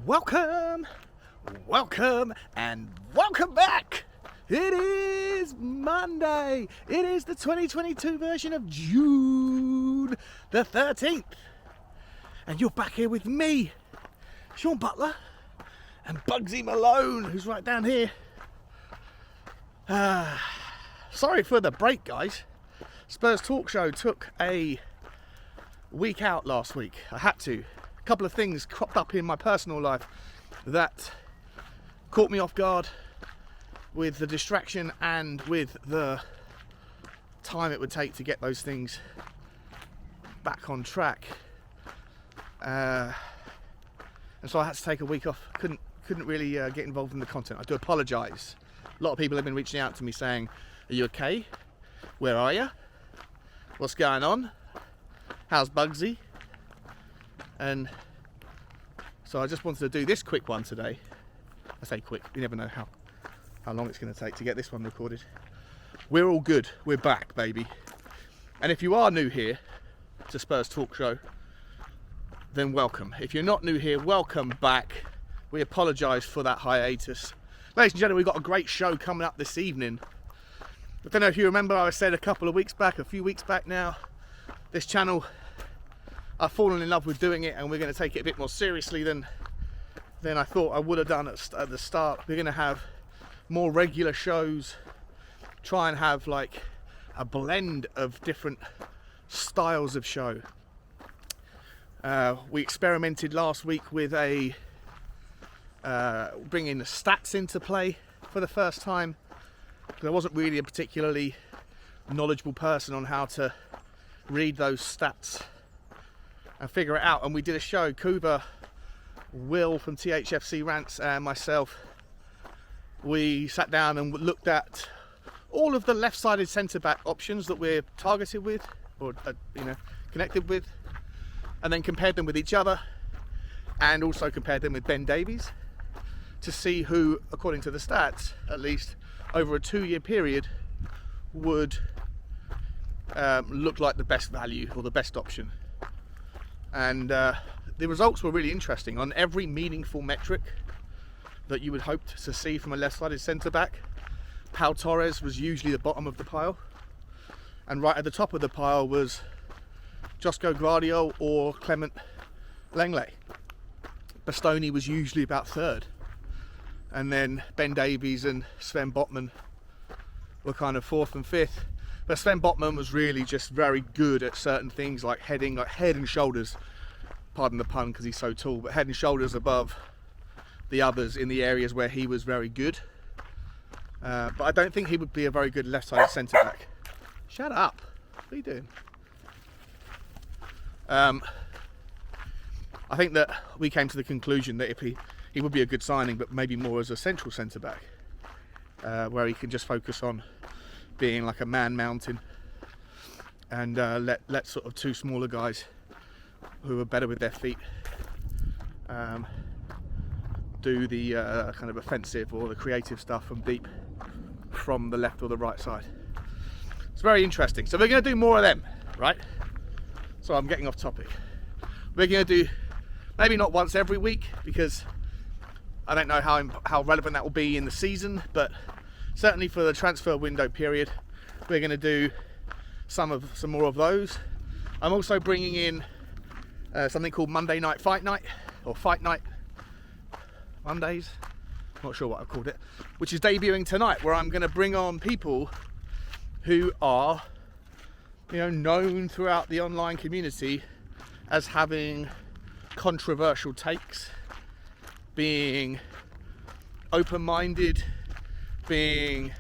Welcome, and welcome back. It is Monday. It is the 2022 version of June the 13th. And you're back here with me, Sean Butler, and Bugsy Malone, who's right down here. Sorry for the break, guys. Spurs Talk Show took a week out last week. I had to. A couple of things cropped up in my personal life that caught me off guard with the distraction and with the time it would take to get those things back on track. And so I had to take a week off. Couldn't really get involved in the content. I do apologise. A lot of people have been reaching out to me saying, "Are you okay? Where are you? What's going on? How's Bugsy?" And so I just wanted to do this quick one today. I say quick, you never know how long it's going to take to get this one recorded. We're all good. We're back, baby. And if you are new here to Spurs Talk Show, then welcome. If you're not new here, welcome back. We apologise for that hiatus. Ladies and gentlemen, we've got a great show coming up this evening. I don't know if you remember, I said a few weeks back now, this channel, I've fallen in love with doing it, and we're going to take it a bit more seriously than I thought I would have done at the start. We're going to have more regular shows, try and have like a blend of different styles of show. We experimented last week with bringing the stats into play for the first time. I wasn't really a particularly knowledgeable person on how to read those stats and figure it out, and we did a show. Kuba, Will from THFC Rants, and myself, we sat down and looked at all of the left-sided centre-back options that we're targeted with, or connected with, and then compared them with each other, and also compared them with Ben Davies to see who, according to the stats, at least over a 2-year period, would look like the best value or the best option. And the results were really interesting on every meaningful metric that you would hope to see from a left-sided centre-back. Pau Torres was usually the bottom of the pile, and right at the top of the pile was Josko Gvardiol or Clement Lenglet. Bastoni was usually about third, and then Ben Davies and Sven Botman were kind of fourth and fifth. But Sven Botman was really just very good at certain things like heading, like head and shoulders, pardon the pun because he's so tall, but head and shoulders above the others in the areas where he was very good. But I don't think he would be a very good left-sided centre-back. Shut up. What are you doing? I think that we came to the conclusion that if he would be a good signing, but maybe more as a central centre-back, where he can just focus on being like a man mountain and let sort of two smaller guys who are better with their feet do the kind of offensive or the creative stuff from deep from the left or the right side. It's very interesting. So we're going to do more of them, right? So I'm getting off topic. We're going to do maybe not once every week, because I don't know how relevant that will be in the season, but certainly for the transfer window period, we're going to do some more of those. I'm also bringing in something called Monday Night Fight Night, or Fight Night Mondays. Not sure what I've called it, which is debuting tonight, where I'm going to bring on people who are, known throughout the online community as having controversial takes, being open-minded, being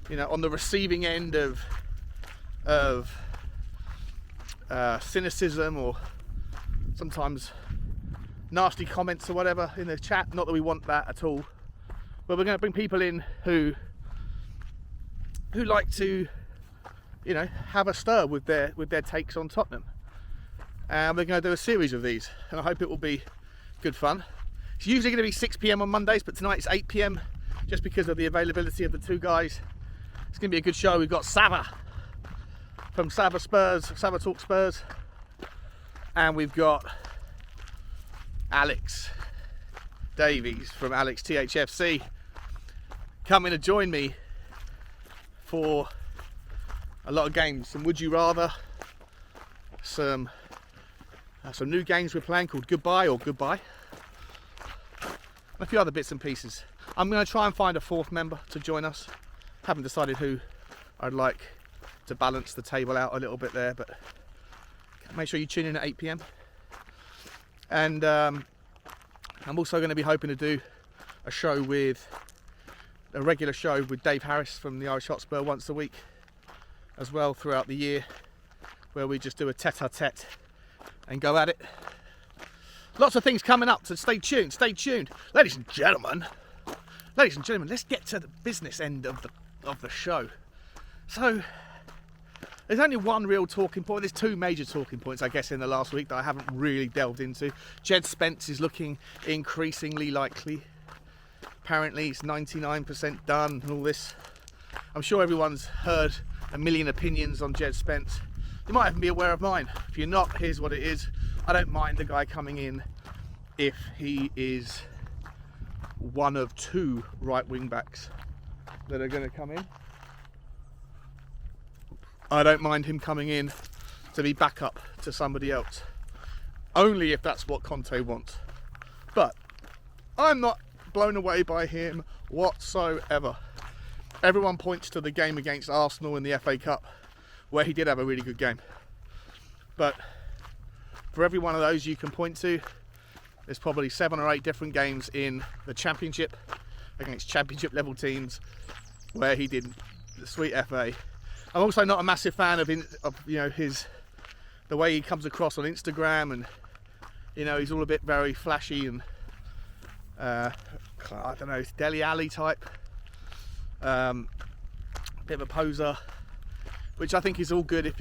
on the receiving end of cynicism or sometimes nasty comments or whatever in the chat. Not that we want that at all, but we're going to bring people in who like to have a stir with their takes on Tottenham, and we're going to do a series of these, and I hope it will be good fun. It's usually going to be 6 PM on Mondays, but tonight it's 8 PM just because of the availability of the two guys. It's going to be a good show. We've got Sava from Sava Talk Spurs, and we've got Alex Davies from Alex THFC coming to join me for a lot of games. Some Would You Rather, some new games we're playing called Goodbye or Goodbye, and a few other bits and pieces. I'm going to try and find a fourth member to join us. Haven't decided who I'd like to balance the table out a little bit there, but make sure you tune in at 8 PM. And I'm also going to be hoping to do a regular show with Dave Harris from the Irish Hotspur once a week as well throughout the year, where we just do a tete-a-tete and go at it. Lots of things coming up, so stay tuned. Ladies and gentlemen, let's get to the business end of the show. So there's only one real talking point. There's two major talking points, I guess, in the last week that I haven't really delved into. Jed Spence is looking increasingly likely. Apparently it's 99% done and all this. I'm sure everyone's heard a million opinions on Jed Spence. You might even be aware of mine. If you're not, here's what it is. I don't mind the guy coming in if he is one of two right wing backs that are going to come in. I don't mind him coming in to be backup to somebody else, only if that's what Conte wants. But I'm not blown away by him whatsoever. Everyone points to the game against Arsenal in the FA Cup, where he did have a really good game. But for every one of those you can point to, there's probably 7 or 8 different games in the Championship against Championship level teams where he did the sweet FA. I'm also not a massive fan of the way he comes across on Instagram, and he's all a bit very flashy and I don't know, Dele Alli type, bit of a poser, which I think is all good if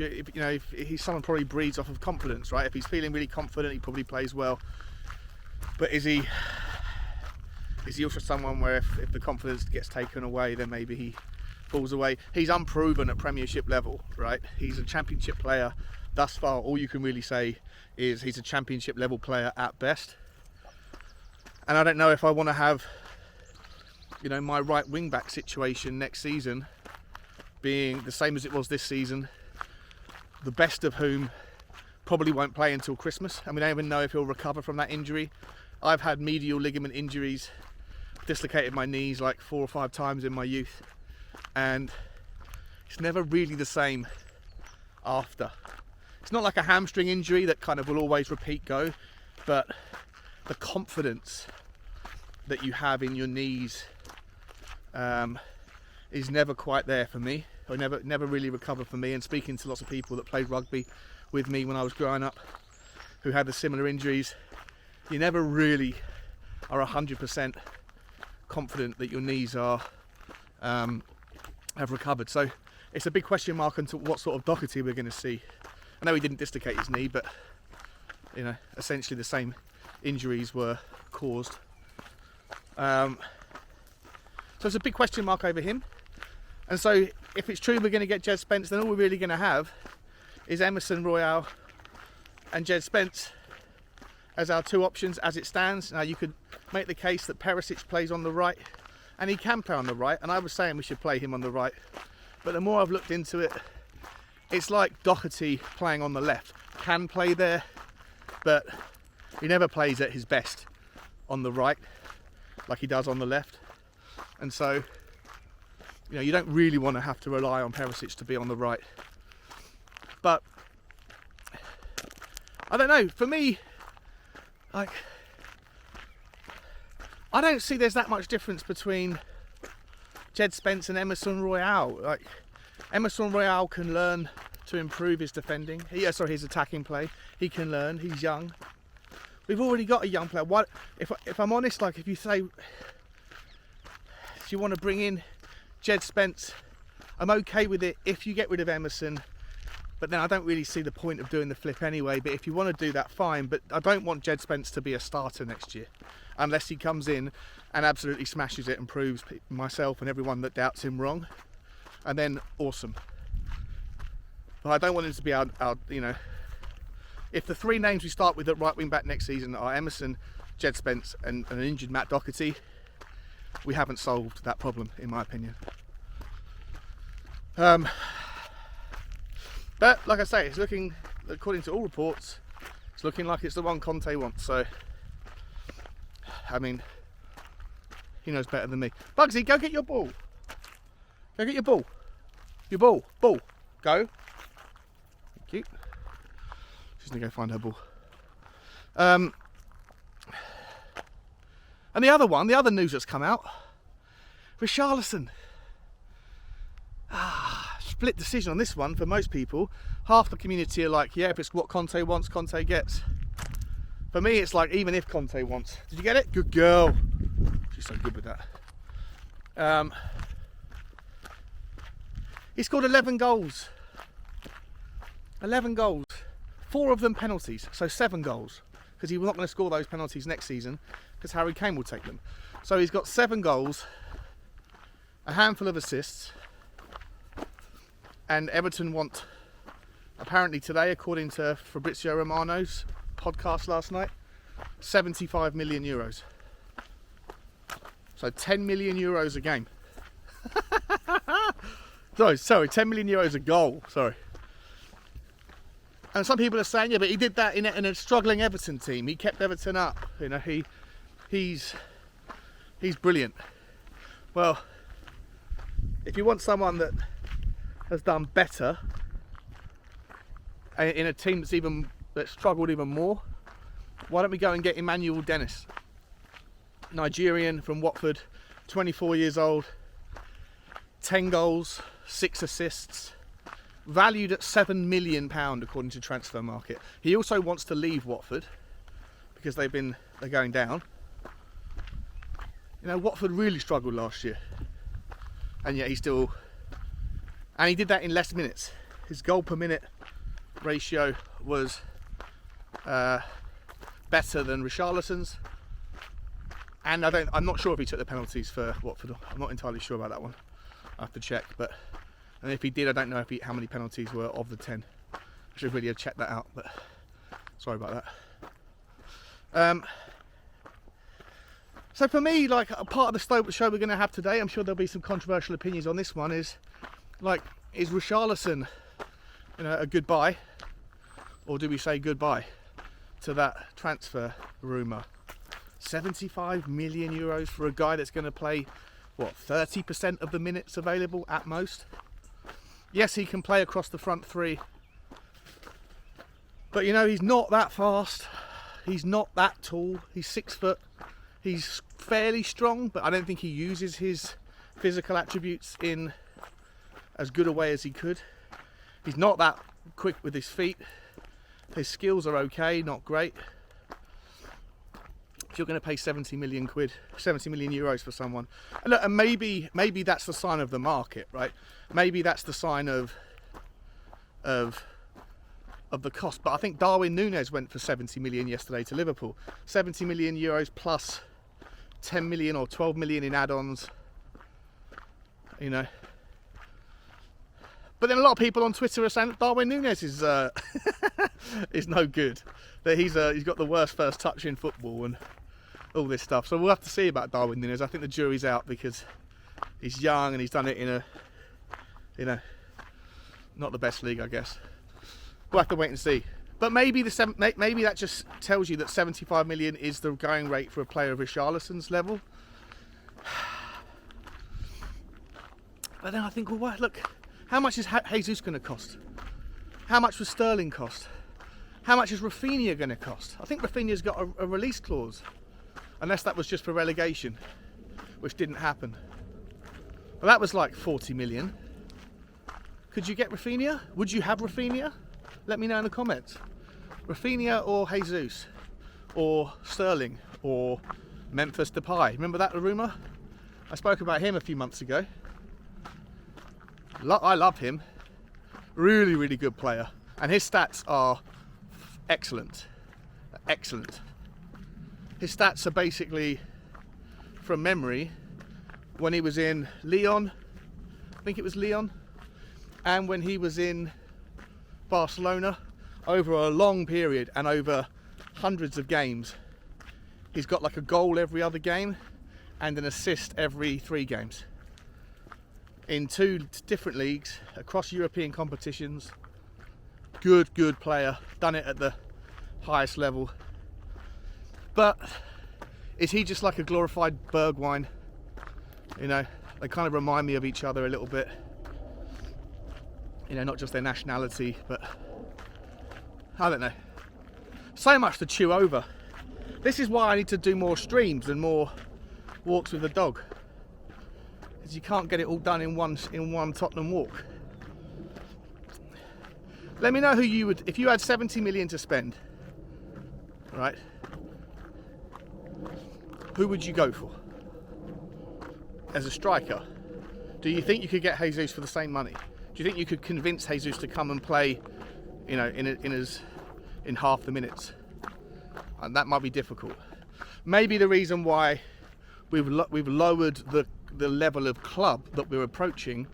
he's someone probably breeds off of confidence, right? If he's feeling really confident, he probably plays well. But is he also someone where if the confidence gets taken away, then maybe he falls away? He's unproven at Premiership level, right? He's a Championship player thus far. All you can really say is he's a Championship level player at best. And I don't know if I want to have, my right wing back situation next season being the same as it was this season, the best of whom probably won't play until Christmas. I don't even know if he'll recover from that injury. I've had medial ligament injuries, dislocated my knees like 4 or 5 times in my youth, and it's never really the same after. It's not like a hamstring injury that kind of will always repeat go, but the confidence that you have in your knees is never quite there for me, or never really recovered for me. And speaking to lots of people that played rugby with me when I was growing up who had the similar injuries, you never really are 100% confident that your knees are have recovered. So it's a big question mark into what sort of Doherty we're going to see. I know he didn't dislocate his knee, but essentially the same injuries were caused. So it's a big question mark over him. And so if it's true we're going to get Jed Spence, then all we're really going to have is Emerson Royale and Jed Spence as our two options as it stands. Now you could make the case that Perisic plays on the right, and he can play on the right, and I was saying we should play him on the right, but the more I've looked into it, it's like Doherty playing on the left. Can play there, but he never plays at his best on the right like he does on the left. And so you don't really want to have to rely on Perisic to be on the right. But I don't know, for me, I don't see there's that much difference between Jed Spence and Emerson Royale. Emerson Royale can learn to improve his defending. His attacking play. He can learn. He's young. We've already got a young player. If I'm honest, if you say you want to bring in Jed Spence, I'm okay with it if you get rid of Emerson. But then I don't really see the point of doing the flip anyway. But if you want to do that, fine. But I don't want Jed Spence to be a starter next year, unless he comes in and absolutely smashes it and proves myself and everyone that doubts him wrong. And then awesome. But I don't want him to be our if the 3 names we start with at right wing back next season are Emerson, Jed Spence and an injured Matt Doherty, we haven't solved that problem, in my opinion. But like I say, it's looking, according to all reports, it's looking like it's the one Conte wants. So, I mean, he knows better than me. Bugsy, go get your ball. Go get your ball. Your ball. Ball. Go. Thank you. She's going to go find her ball. And the other news that's come out, Richarlison. Split decision on this one for most people. Half the community are like, yeah, if it's what Conte wants, Conte gets. For me, it's like, even if Conte wants. Did you get it? Good girl. She's so good with that. He scored 11 goals. 11 goals. 4 of them penalties, so 7 goals. Because he's not going to score those penalties next season, because Harry Kane will take them. So he's got 7 goals, a handful of assists, and Everton want, apparently today, according to Fabrizio Romano's podcast last night, 75 million euros. So 10 million euros a game. Sorry, 10 million euros a goal, sorry. And some people are saying, yeah, but he did that in a struggling Everton team. He kept Everton up. You know, he's brilliant. Well, if you want someone that has done better in a team that's struggled even more, why don't we go and get Emmanuel Dennis, Nigerian from Watford, 24 years old, 10 goals, 6 assists, valued at £7 million according to Transfer Market. He also wants to leave Watford because they're going down. You know, Watford really struggled last year, and yet he did that in less minutes. His goal per minute ratio was better than Richarlison's, and I'm not sure if he took the penalties for Watford. I'm not entirely sure about that one. I have to check, and if he did, I don't know how many penalties were of the 10. I should really have checked that out, but sorry about that. So for me, like, a part of the show we're going to have today, I'm sure there'll be some controversial opinions on this one, is Richarlison, you know, a goodbye, or do we say goodbye to that transfer rumour? 75 million euros for a guy that's going to play, what, 30% of the minutes available at most? Yes, he can play across the front three, but you know, he's not that fast, he's not that tall, he's 6 foot, he's fairly strong, but I don't think he uses his physical attributes in as good a way as he could. He's not that quick with his feet, his skills are okay, not great. If you're going to pay 70 million euros for someone, and look, and maybe that's the sign of the market, right? Maybe that's the sign of the cost. But I think Darwin Núñez went for 70 million yesterday to Liverpool. 70 million euros plus 10 million or 12 million in add-ons, you know. But then a lot of people on Twitter are saying that Darwin Núñez is no good, that he's got the worst first touch in football and all this stuff. So we'll have to see about Darwin Núñez. I think the jury's out because he's young and he's done it in a, you know, not the best league, I guess. We'll have to wait and see. But maybe that just tells you that 75 million is the going rate for a player of Richarlison's level. But then I think, well, look, how much is Jesus going to cost? How much was Sterling cost? How much is Rafinha going to cost? I think Rafinha's got a release clause, unless that was just for relegation, which didn't happen. Well, that was like 40 million. Could you get Rafinha? Would you have Rafinha? Let me know in the comments. Rafinha or Jesus, or Sterling, or Memphis Depay. Remember that rumour? I spoke about him a few months ago. I love him. Really, really good player. And his stats are excellent. Excellent. His stats are basically, from memory, when he was in Lyon, I think it was Lyon, and when he was in Barcelona, over a long period and over hundreds of games, he's got like a goal every other game and an assist every 3 games. In 2 different leagues, across European competitions. Good player, done it at the highest level. But is he just like a glorified Bergwijn? You know, they kind of remind me of each other a little bit. You know, not just their nationality, but I don't know. So much to chew over. This is why I need to do more streams and more walks with the dog. Because you can't get it all done in one Tottenham walk. Let me know who you would, if you had 70 million to spend, right? Who would you go for as a striker? Do you think you could get Jesus for the same money? Do you think you could convince Jesus to come and play, you know, in half the minutes? And that might be difficult. Maybe the reason why we've lowered the level of club that we're approaching,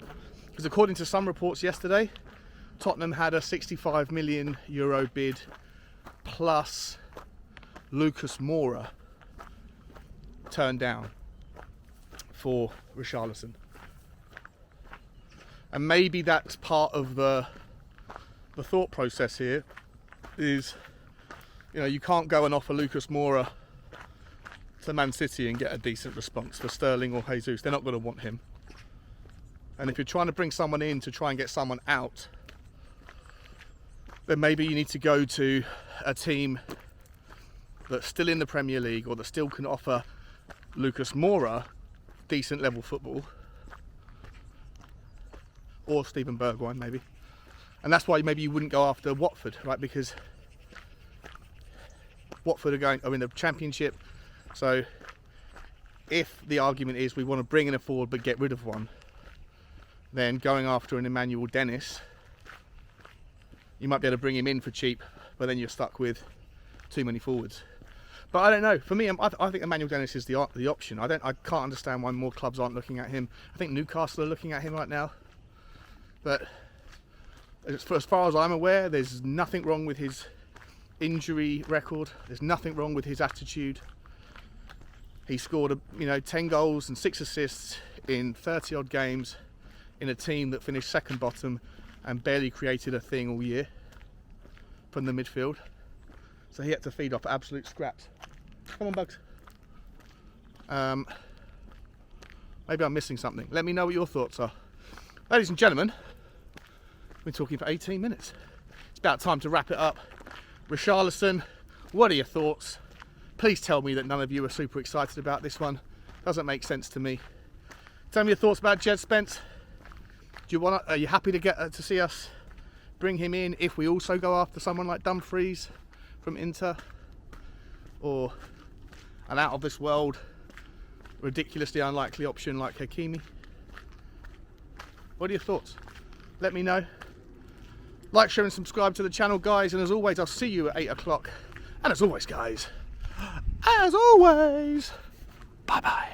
because according to some reports yesterday, Tottenham had a 65 million euro bid plus Lucas Moura turned down for Richarlison. And maybe that's part of the thought process here is, you know, you can't go and offer Lucas Moura to Man City and get a decent response for Sterling or Jesus. They're not going to want him. And if you're trying to bring someone in to try and get someone out, then maybe you need to go to a team that's still in the Premier League or that still can offer Lucas Moura decent level football, or Steven Bergwijn maybe. And that's why maybe you wouldn't go after Watford, right? Because Watford are in the Championship. So if the argument is we want to bring in a forward but get rid of one, then going after an Emmanuel Dennis, you might be able to bring him in for cheap, but then you're stuck with too many forwards. But I don't know. For me, I think Emmanuel Dennis is the option. I can't understand why more clubs aren't looking at him. I think Newcastle are looking at him right now. But as far as I'm aware, there's nothing wrong with his injury record. There's nothing wrong with his attitude. He scored 10 goals and 6 assists in 30 odd games in a team that finished second bottom and barely created a thing all year from the midfield. So he had to feed off absolute scraps. Come on, Bugs. Maybe I'm missing something. Let me know what your thoughts are. Ladies and gentlemen, we've been talking for 18 minutes. It's about time to wrap it up. Richarlison, what are your thoughts? Please tell me that none of you are super excited about this one. Doesn't make sense to me. Tell me your thoughts about Jed Spence. Are you happy to see us bring him in if we also go after someone like Dumfries from Inter, or an out of this world, ridiculously unlikely option like Hakimi? What are your thoughts? Let me know. Like, share and subscribe to the channel, guys, and as always, I'll see you at 8 o'clock. And as always, guys, bye bye.